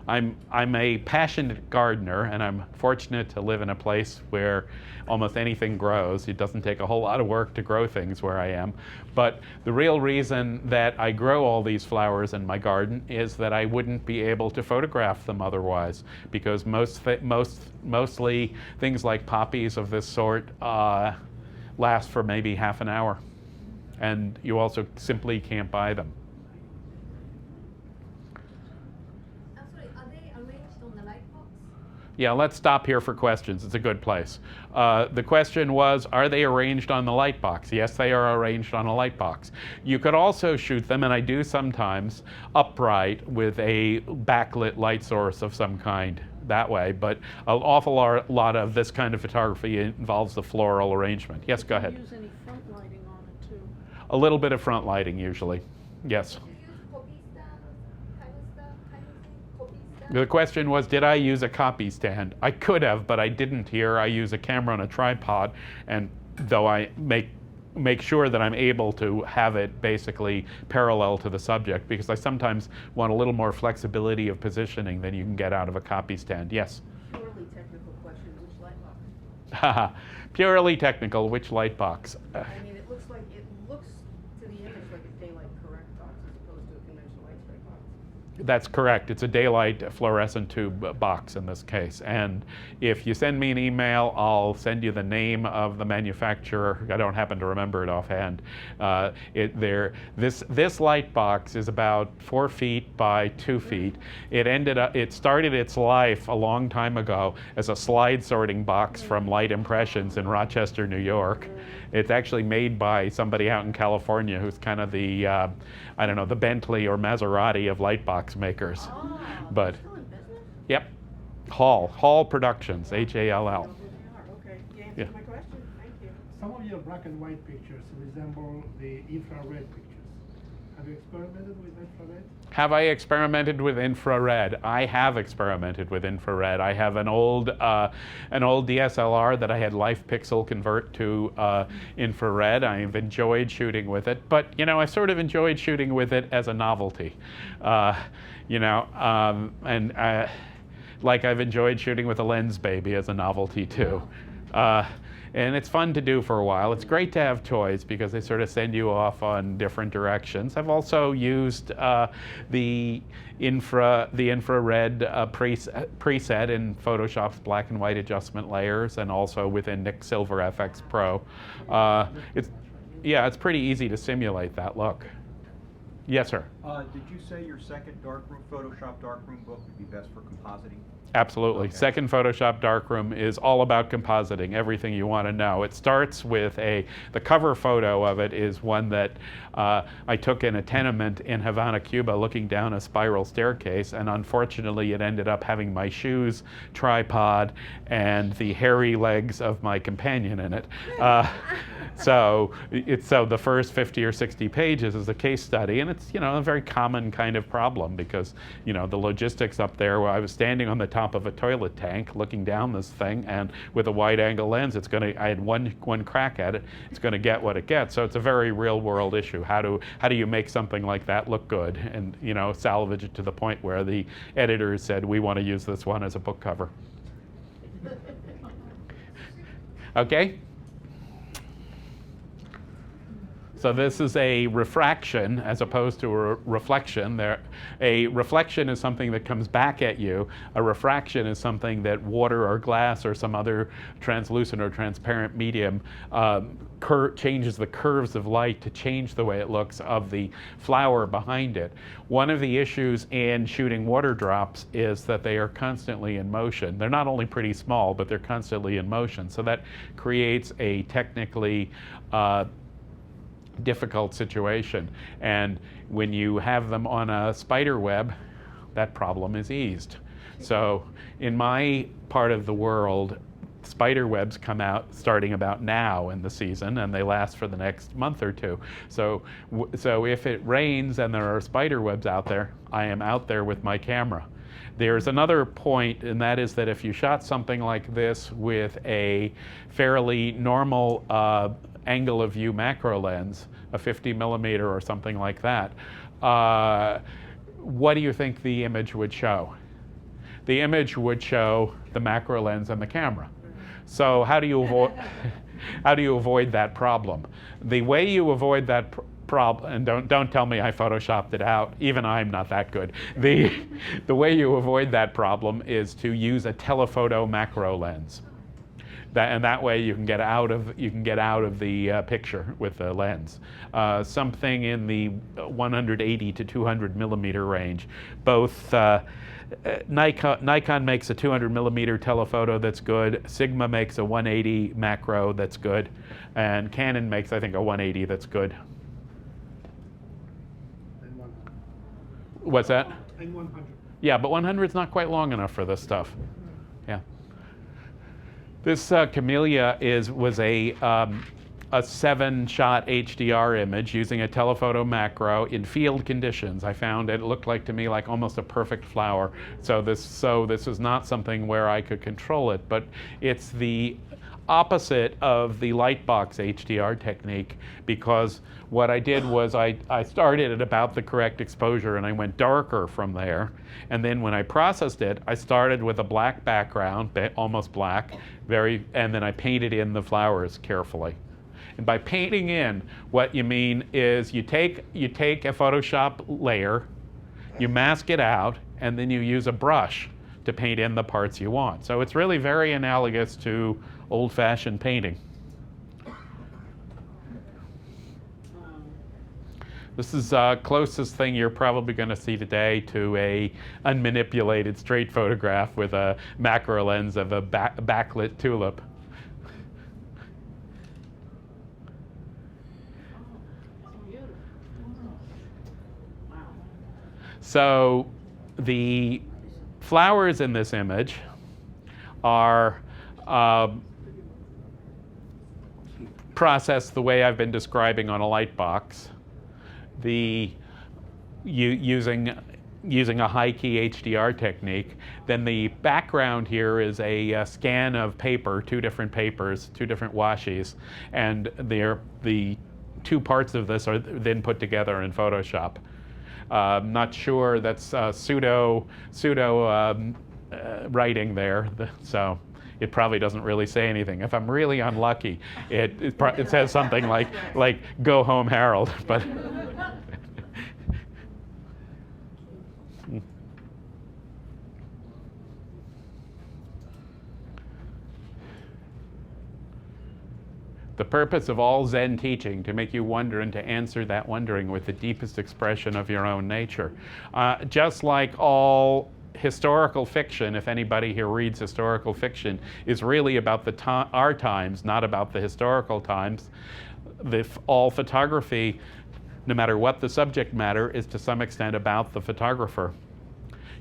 I'm a passionate gardener, and I'm fortunate to live in a place where almost anything grows. It doesn't take a whole lot of work to grow things where I am. But the real reason that I grow all these flowers in my garden is that I wouldn't be able to photograph them otherwise, because mostly things like poppies of this sort last for maybe half an hour, and you also simply can't buy them. Yeah, let's stop here for questions. It's a good place. The question was, are they arranged on the light box? Yes, they are arranged on a light box. You could also shoot them, and I do sometimes, upright with a backlit light source of some kind that way, but an awful lot of this kind of photography involves the floral arrangement. Yes, go ahead. Do you use any front lighting on it too? A little bit of front lighting usually. Yes. The question was, did I use a copy stand? I could have, but I didn't here. I use a camera on a tripod, and though I make sure that I'm able to have it basically parallel to the subject, because I sometimes want a little more flexibility of positioning than you can get out of a copy stand. Yes? Purely technical question, which light box? Purely technical, which light box? I mean, it looks to the image like a daylight correct box as opposed to a conventional X-ray box. That's correct. It's a daylight fluorescent tube box in this case. And if you send me an email, I'll send you the name of the manufacturer. I don't happen to remember it offhand. This light box is about 4 feet by 2 feet. It started its life a long time ago as a slide sorting box from Light Impressions in Rochester, New York. It's actually made by somebody out in California who's kind of the, I don't know, the Bentley or Maserati of light box makers. Oh, But, still in business? yep, Hall Productions, Hall. Okay, you Yeah. answered my question, thank you. Some of your black and white pictures resemble the infrared pictures. Have you experimented with infrared? Have I experimented with infrared? I have experimented with infrared. I have an old DSLR that I had Life Pixel convert to infrared. I've enjoyed shooting with it, but you know, I sort of enjoyed shooting with it as a novelty, you know, like I've enjoyed shooting with a Lens Baby as a novelty too. And it's fun to do for a while. It's great to have toys because they sort of send you off on different directions. I've also used the infrared preset in Photoshop's black and white adjustment layers, and also within Nik Silver FX Pro. It's pretty easy to simulate that look. Yes, sir. Did you say your second darkroom, Photoshop darkroom book would be best for compositing? Absolutely. Okay. Second Photoshop Darkroom is all about compositing, everything you want to know. It starts with the cover photo of it is one that I took in a tenement in Havana, Cuba, looking down a spiral staircase, and unfortunately it ended up having my shoes, tripod, and the hairy legs of my companion in it. So the first 50 or 60 pages is a case study, and it's, you know, a very common kind of problem because, you know, the logistics up there where I was standing on the top of a toilet tank looking down this thing, and with a wide angle lens, I had one crack at it, it's going to get what it gets. So it's a very real world issue. How do you make something like that look good and, you know, salvage it to the point where the editors said, we want to use this one as a book cover. Okay? So this is a refraction as opposed to a reflection. A reflection is something that comes back at you. A refraction is something that water or glass or some other translucent or transparent medium changes the curves of light to change the way it looks of the flower behind it. One of the issues in shooting water drops is that they are constantly in motion. They're not only pretty small, but they're constantly in motion. So that creates a technically difficult situation. And when you have them on a spider web, that problem is eased. So in my part of the world, spider webs come out starting about now in the season, and they last for the next month or two. So if it rains and there are spider webs out there, I am out there with my camera. There's another point, and that is that if you shot something like this with a fairly normal angle of view macro lens, a 50 millimeter or something like that, what do you think the image would show? The image would show the macro lens and the camera. So how do you avoid that problem? The way you avoid that problem, and don't tell me I photoshopped it out, even I'm not that good. The way you avoid that problem is to use a telephoto macro lens. And that way you can get out of the picture with the lens. Something in the 180 to 200 millimeter range. Both Nikon makes a 200 millimeter telephoto that's good. Sigma makes a 180 macro that's good, and Canon makes, I think, a 180 that's good. And 100. What's that? And 100. Yeah, but 100 is not quite long enough for this stuff. Yeah. This Camellia was a 7-shot HDR image using a telephoto macro in field conditions. I found it looked like to me like almost a perfect flower. So this is not something where I could control it, but it's the opposite of the Lightbox HDR technique, because what I did was I started at about the correct exposure and I went darker from there. And then when I processed it, I started with a black background, almost black, and then I painted in the flowers carefully. And by painting in, what you mean is you take a Photoshop layer, you mask it out, and then you use a brush to paint in the parts you want. So it's really very analogous to old-fashioned painting. This is the closest thing you're probably going to see today to a unmanipulated straight photograph with a macro lens of a backlit tulip. So the flowers in this image are processed the way I've been describing on a light box. Using a high-key HDR technique. Then the background here is a scan of paper, 2 different papers, 2 different washes, and the 2 parts of this are then put together in Photoshop. Not sure, that's pseudo writing there, so it probably doesn't really say anything. If I'm really unlucky, it says something like "Go home, Harold," but. The purpose of all Zen teaching, to make you wonder and to answer that wondering with the deepest expression of your own nature. Just like all historical fiction, if anybody here reads historical fiction, is really about our times, not about the historical times. All photography, no matter what the subject matter, is to some extent about the photographer.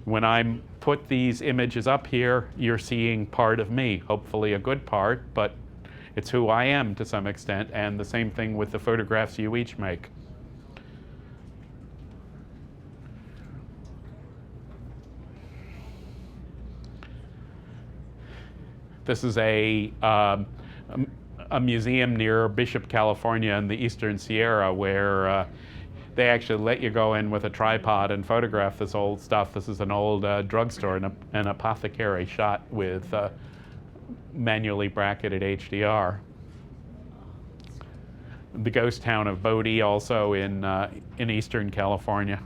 When I put these images up here, you're seeing part of me, hopefully a good part, but it's who I am to some extent, and the same thing with the photographs you each make. This is a museum near Bishop, California in the Eastern Sierra where they actually let you go in with a tripod and photograph this old stuff. This is an old drugstore, an apothecary shot with manually bracketed HDR. The ghost town of Bodie, also in Eastern California.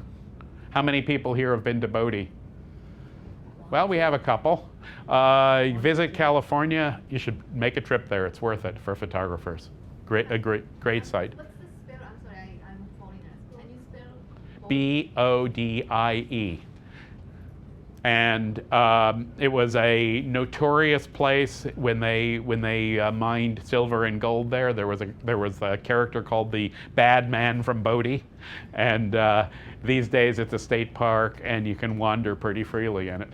How many people here have been to Bodie? Well, we have a couple. Visit California. You should make a trip there. It's worth it for photographers. Great site. What's the spell? I'm sorry, I'm falling out. Can you spell? Bodie. And it was a notorious place when they mined silver and gold there. There was a character called the Bad Man from Bodie, and these days it's a state park and you can wander pretty freely in it.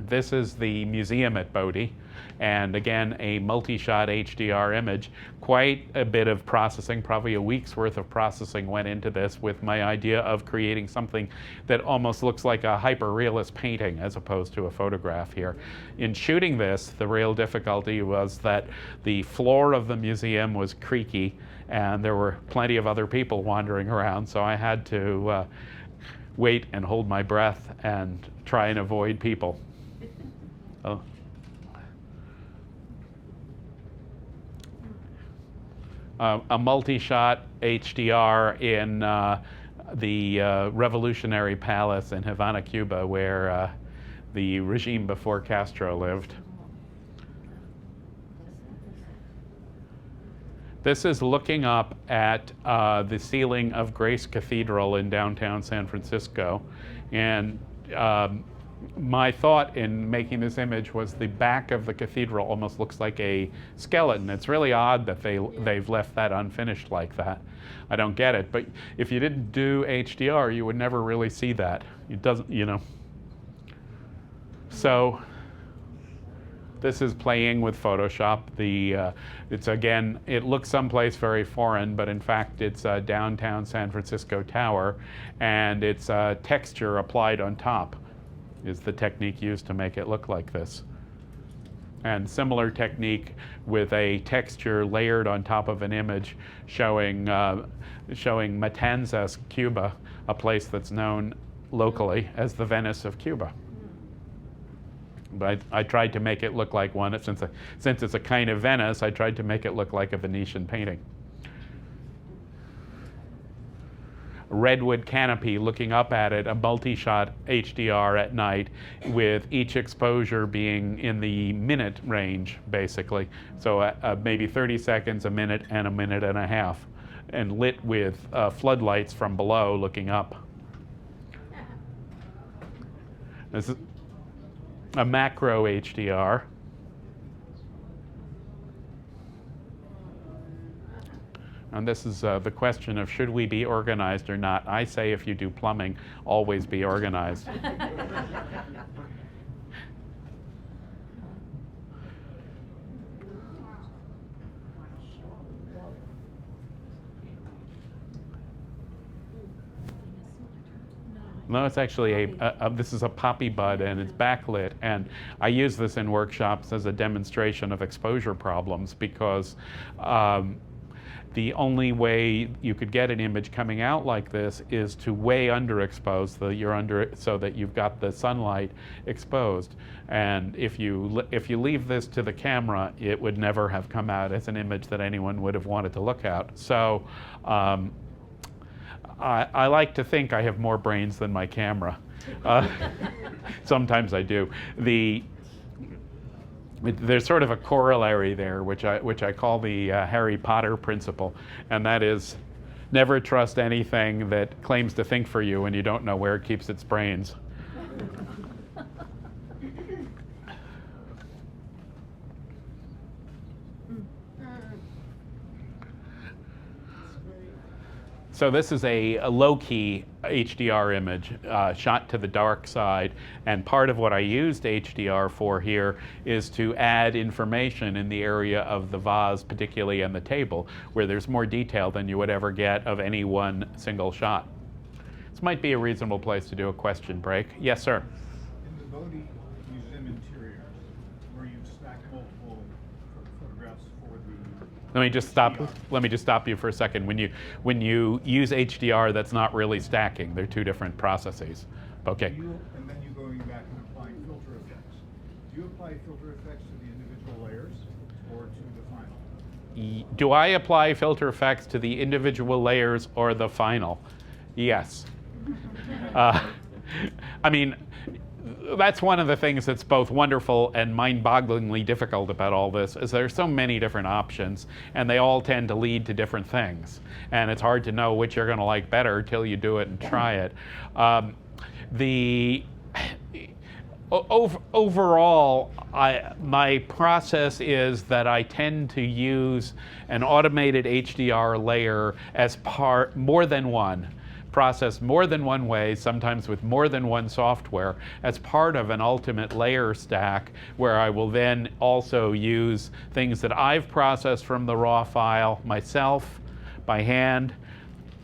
This is the museum at Bodie, and again, a multi-shot HDR image. Quite a bit of processing, probably a week's worth of processing went into this with my idea of creating something that almost looks like a hyper-realist painting as opposed to a photograph here. In shooting this, the real difficulty was that the floor of the museum was creaky and there were plenty of other people wandering around, so I had to wait and hold my breath and try and avoid people. Oh. A multi-shot HDR in the Revolutionary Palace in Havana, Cuba, where the regime before Castro lived. This is looking up at the ceiling of Grace Cathedral in downtown San Francisco, and my thought in making this image was the back of the cathedral almost looks like a skeleton. It's really odd that they've left that unfinished like that. I don't get it, but if you didn't do HDR, you would never really see that. It doesn't, you know. So this is playing with Photoshop. It's again, it looks someplace very foreign, but in fact it's a downtown San Francisco tower, and it's texture applied on top is the technique used to make it look like this. And similar technique with a texture layered on top of an image showing Matanzas, Cuba, a place that's known locally as the Venice of Cuba. But I tried to make it look like one, since it's a kind of Venice, I tried to make it look like a Venetian painting. redwood canopy looking up at it, a multi-shot HDR at night, with each exposure being in the minute range, basically. So maybe 30 seconds, a minute, and a minute and a half, and lit with floodlights from below looking up. This is a macro HDR. And this is the question of should we be organized or not. I say if you do plumbing, always be organized. No, it's actually this is a poppy bud, and it's backlit, and I use this in workshops as a demonstration of exposure problems, because the only way you could get an image coming out like this is to way underexpose, so that you've got the sunlight exposed. And if you leave this to the camera, it would never have come out as an image that anyone would have wanted to look at. So I like to think I have more brains than my camera. Sometimes I do. There's sort of a corollary there, which I call the Harry Potter principle, and that is never trust anything that claims to think for you when you don't know where it keeps its brains. So this is a Lowkey HDR image shot to the dark side, and part of what I used HDR for here is to add information in the area of the vase, particularly on the table, where there's more detail than you would ever get of any one single shot. This might be a reasonable place to do a question break. Yes, sir? In the Bodie Museum interiors, where you stack multiple photographs for the... Let me just stop you for a second. When you use HDR, that's not really stacking. They're two different processes. Okay. And then you going back and applying filter effects. Do you apply filter effects to the individual layers or to the final? Do I apply filter effects to the individual layers or the final? Yes. I mean, that's one of the things that's both wonderful and mind-bogglingly difficult about all this, is there's so many different options, and they all tend to lead to different things. And it's hard to know which you're going to like better till you do it and try it. Overall, my process is that I tend to use an automated HDR layer as more than one. Processed more than one way, sometimes with more than one software, as part of an ultimate layer stack, where I will then also use things that I've processed from the raw file myself by hand,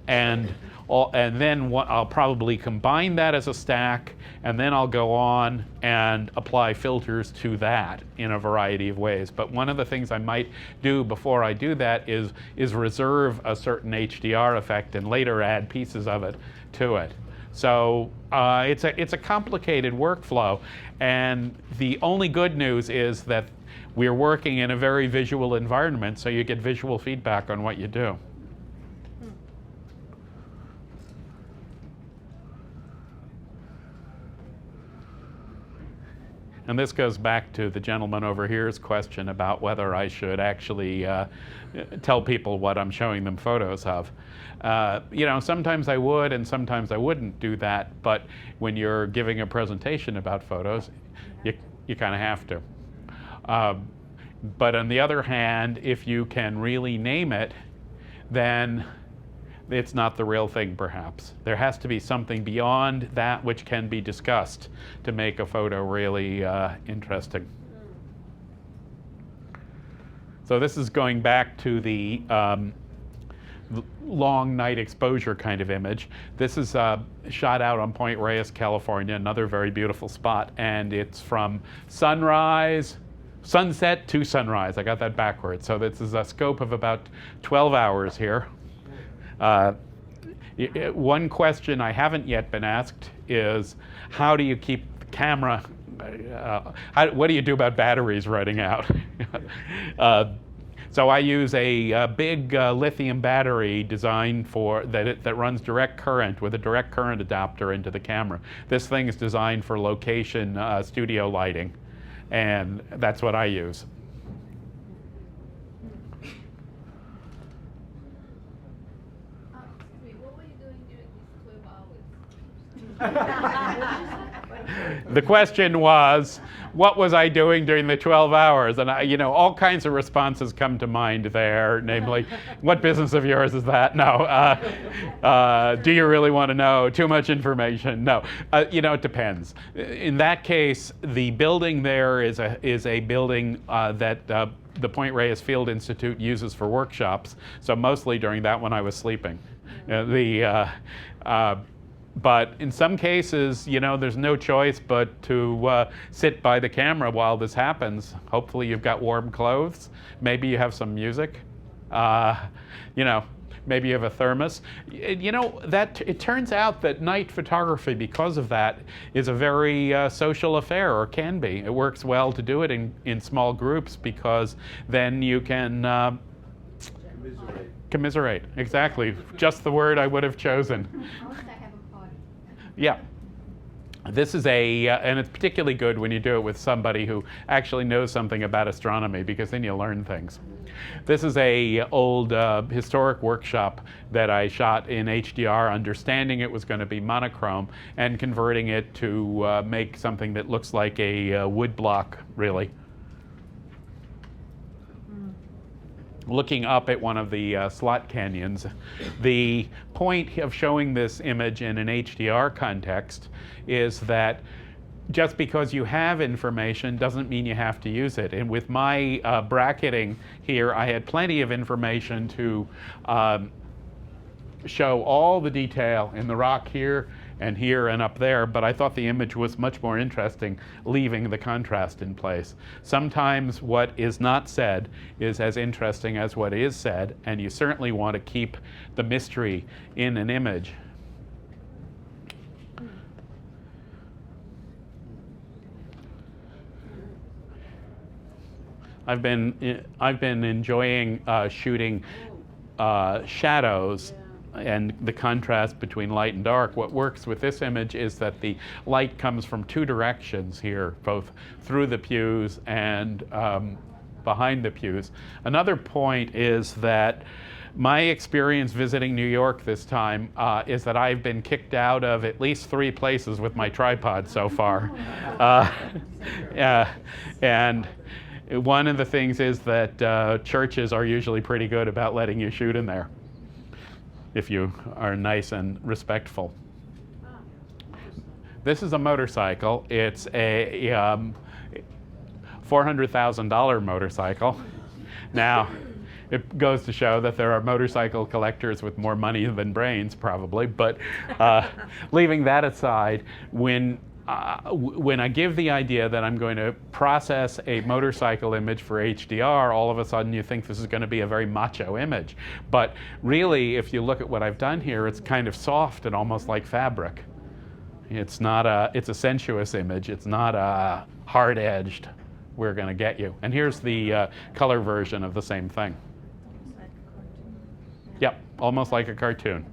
and then I'll probably combine that as a stack, and then I'll go on and apply filters to that in a variety of ways. But one of the things I might do before I do that is reserve a certain HDR effect and later add pieces of it to it. So it's a complicated workflow, and the only good news is that we're working in a very visual environment, so you get visual feedback on what you do. And this goes back to the gentleman over here's question about whether I should actually tell people what I'm showing them photos of. You know, sometimes I would and sometimes I wouldn't do that, but when you're giving a presentation about photos, you kind of have to. But on the other hand, if you can really name it, then it's not the real thing, perhaps. There has to be something beyond that which can be discussed to make a photo really interesting. So this is going back to the long night exposure kind of image. This is shot out on Point Reyes, California, another very beautiful spot, and it's from sunset to sunrise. I got that backwards. So this is a scope of about 12 hours here. One question I haven't yet been asked is, how do you keep the camera, what do you do about batteries running out? So I use a big lithium battery designed for that runs direct current with a direct current adapter into the camera. This thing is designed for location studio lighting, and that's what I use. What were you doing during these 12 hours? The question was, what was I doing during the 12 hours? And all kinds of responses come to mind there, namely, what business of yours is that? No. Do you really want to know? Too much information? No. It depends. In that case, the building there is a building that the Point Reyes Field Institute uses for workshops. So mostly during that one I was sleeping. But in some cases, there's no choice but to sit by the camera while this happens. Hopefully you've got warm clothes. Maybe you have some music. Maybe you have a thermos. It turns out that night photography, because of that, is a very social affair, or can be. It works well to do it in small groups, because then you can commiserate. Exactly. Just the word I would have chosen. Yeah. This is and it's particularly good when you do it with somebody who actually knows something about astronomy, because then you learn things. This is a old historic workshop that I shot in HDR, understanding it was going to be monochrome and converting it to make something that looks like a wood block, really. Looking up at one of the slot canyons. The point of showing this image in an HDR context is that just because you have information doesn't mean you have to use it. And with my bracketing here, I had plenty of information to show all the detail in the rock here and up there, but I thought the image was much more interesting leaving the contrast in place. Sometimes what is not said is as interesting as what is said, and you certainly want to keep the mystery in an image. I've been enjoying shooting shadows and the contrast between light and dark. What works with this image is that the light comes from two directions here, both through the pews and behind the pews. Another point is that my experience visiting New York this time is that I've been kicked out of at least 3 places with my tripod so far. And one of the things is that churches are usually pretty good about letting you shoot in there, if you are nice and respectful. This is a motorcycle. It's a $400,000 motorcycle. Now, it goes to show that there are motorcycle collectors with more money than brains, probably. But leaving that aside, when I give the idea that I'm going to process a motorcycle image for HDR, all of a sudden you think this is going to be a very macho image. But really, if you look at what I've done here, it's kind of soft and almost like fabric. It's a sensuous image. It's not a hard-edged, we're going to get you. And here's the color version of the same thing. Yep, almost like a cartoon.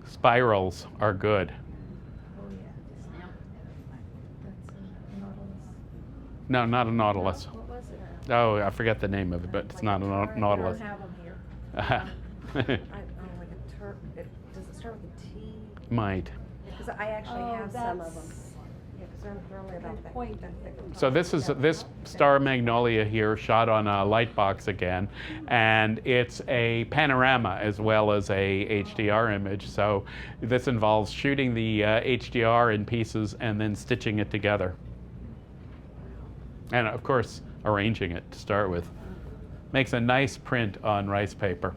Spirals are good. No, not a nautilus. What was it? Oh, I forget the name of it, but it's not a nautilus. I don't have them here. Does it start with a T? Might. Because I actually have some of them. Yeah, because they're only about that thick. So this star magnolia here, shot on a light box again, and it's a panorama as well as a HDR image. So this involves shooting the HDR in pieces and then stitching it together, and of course arranging it to start with. Makes a nice print on rice paper.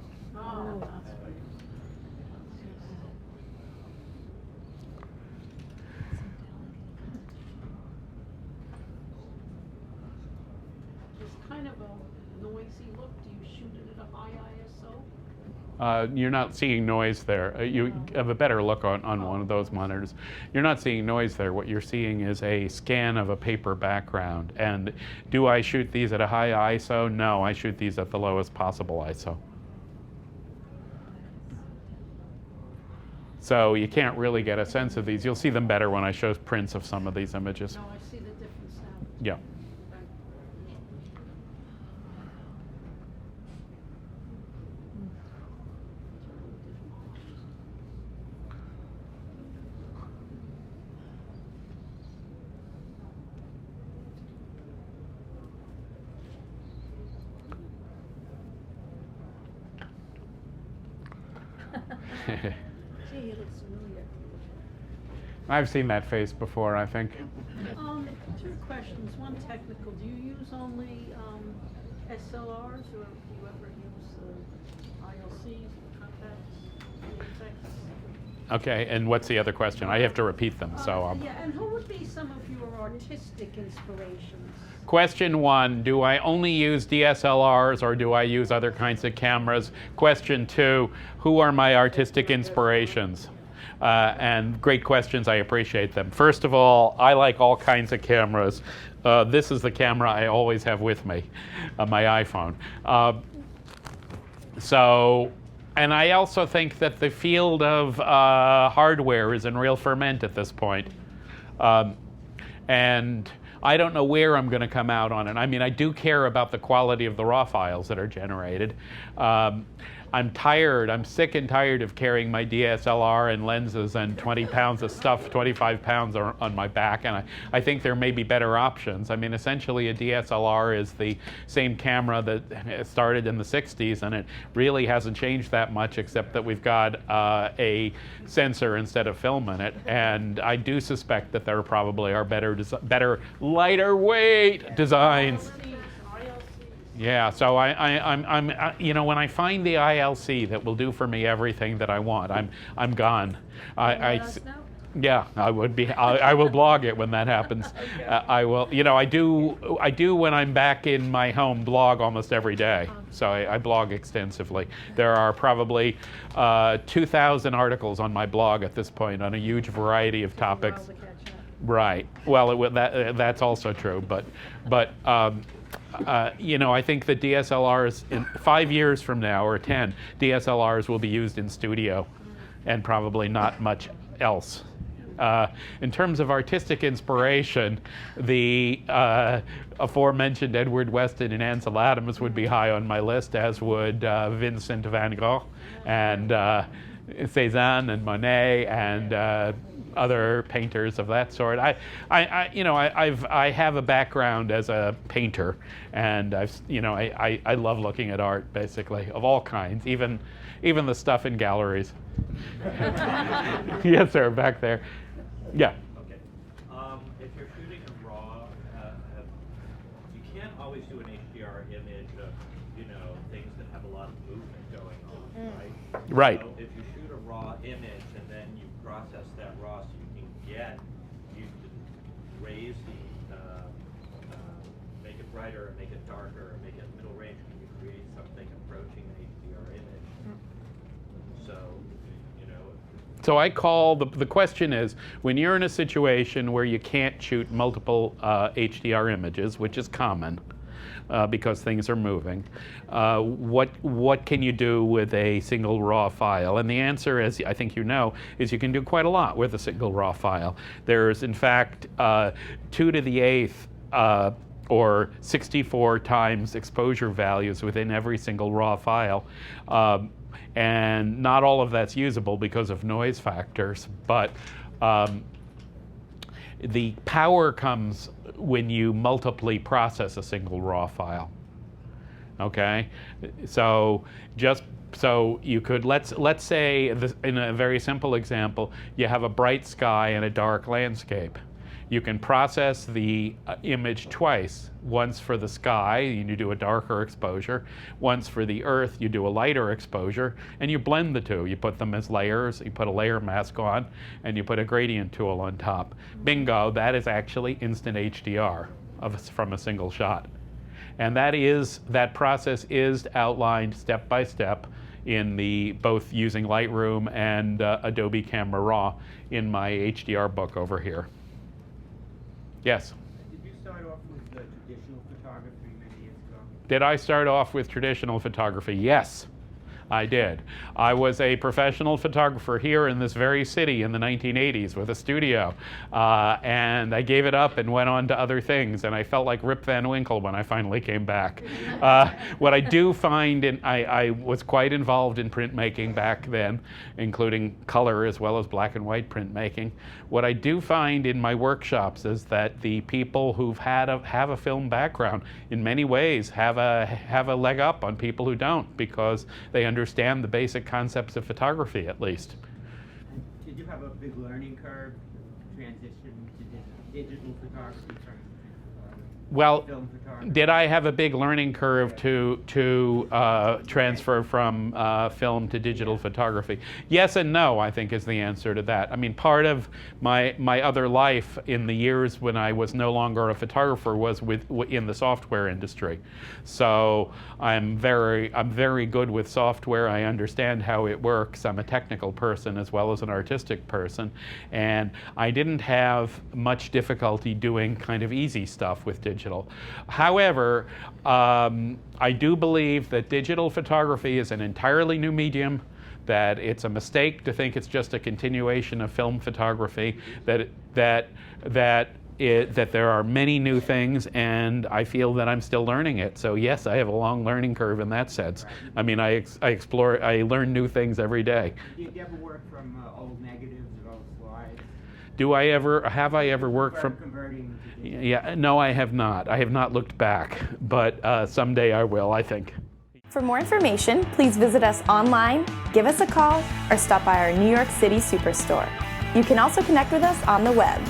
Kind of a noisy look. Do you shoot it at a high ISO? You're not seeing noise there. You have a better look on one of those monitors. You're not seeing noise there. What you're seeing is a scan of a paper background. And do I shoot these at a high ISO? No, I shoot these at the lowest possible ISO. So you can't really get a sense of these. You'll see them better when I show prints of some of these images. No, I see the difference now. Yeah. Gee, it looks familiar. I've seen that face before, I think. Two questions. One technical. Do you use only SLRs, or do you ever use ILCs, contacts, effects? Okay, and what's the other question? I have to repeat them, so. Yeah, and who would be some of your artistic inspirations? Question 1, do I only use DSLRs or do I use other kinds of cameras? Question 2, who are my artistic inspirations? And great questions, I appreciate them. First of all, I like all kinds of cameras. This is the camera I always have with me, my iPhone. And I also think that the field of hardware is in real ferment at this point. And I don't know where I'm going to come out on it. I mean, I do care about the quality of the raw files that are generated. I'm tired, I'm sick and tired of carrying my DSLR and lenses and 20 pounds of stuff, 25 pounds on my back, and I think there may be better options. I mean, essentially a DSLR is the same camera that started in the 60s, and it really hasn't changed that much except that we've got a sensor instead of film in it, and I do suspect that there probably are better lighter weight designs. Yeah, so I'm you know, when I find the ILC that will do for me everything that I want, I'm gone. Yeah, I would be. I will blog it when that happens. Okay. I will. You know, I do when I'm back in my home blog almost every day. So I blog extensively. There are probably 2,000 articles on my blog at this point on a huge variety of topics. Right. Well, that's also true, but. You know, I think that DSLRs in 5 years from now, or 10, DSLRs will be used in studio and probably not much else. In terms of artistic inspiration, the aforementioned Edward Weston and Ansel Adams would be high on my list, as would Vincent van Gogh and Cézanne and Monet and other painters of that sort. I have a background as a painter, and I love looking at art, basically, of all kinds, even the stuff in galleries. Yes, sir, back there. Yeah. Okay. If you're shooting in RAW, you can't always do an HDR image of, things that have a lot of movement going on, right? Right. So if you shoot a RAW image and then you process that RAW so you can raise the, make it brighter, or make it darker, or make it middle range, can you create something approaching an HDR image? So, So I call, the question is, when you're in a situation where you can't shoot multiple HDR images, which is common because things are moving, what can you do with a single raw file? And the answer, as I think you know, is you can do quite a lot with a single raw file. There's, in fact, 2 to the 8th or 64 times exposure values within every single raw file. And not all of that's usable because of noise factors, but the power comes when you multiply process a single raw file. Okay, so you could, let's say in a very simple example, you have a bright sky and a dark landscape. You can process the image twice. Once for the sky, you do a darker exposure. Once for the earth, you do a lighter exposure. And you blend the two. You put them as layers. You put a layer mask on, and you put a gradient tool on top. Bingo, that is actually instant HDR from a single shot. And that process is outlined step by step in both using Lightroom and Adobe Camera Raw in my HDR book over here. Yes? Did you start off with traditional photography many years ago? Did I start off with traditional photography? Yes, I did. I was a professional photographer here in this very city in the 1980s with a studio, and I gave it up and went on to other things, and I felt like Rip Van Winkle when I finally came back. What I do find, I was quite involved in printmaking back then, including color as well as black and white printmaking. What I do find in my workshops is that the people who've have a film background in many ways have a leg up on people who don't, because they understand the basic concepts of photography, at least. Did you have a big learning curve transition to digital photography from Well, film photography? did I have a big learning curve to transfer from film to digital photography? Yes and no, I think, is the answer to that. I mean, part of my other life in the years when I was no longer a photographer was in the software industry. So I'm very good with software. I understand how it works. I'm a technical person as well as an artistic person, and I didn't have much difficulty doing kind of easy stuff with digital. However, I do believe that digital photography is an entirely new medium, that it's a mistake to think it's just a continuation of film photography, that there are many new things, and I feel that I'm still learning it. So yes, I have a long learning curve in that sense. I mean, I learn new things every day. Did you ever work from old negatives or old slides? Have I ever worked from? Converting to digital? Yeah, no, I have not. I have not looked back, but someday I will, I think. For more information, please visit us online, give us a call, or stop by our New York City Superstore. You can also connect with us on the web.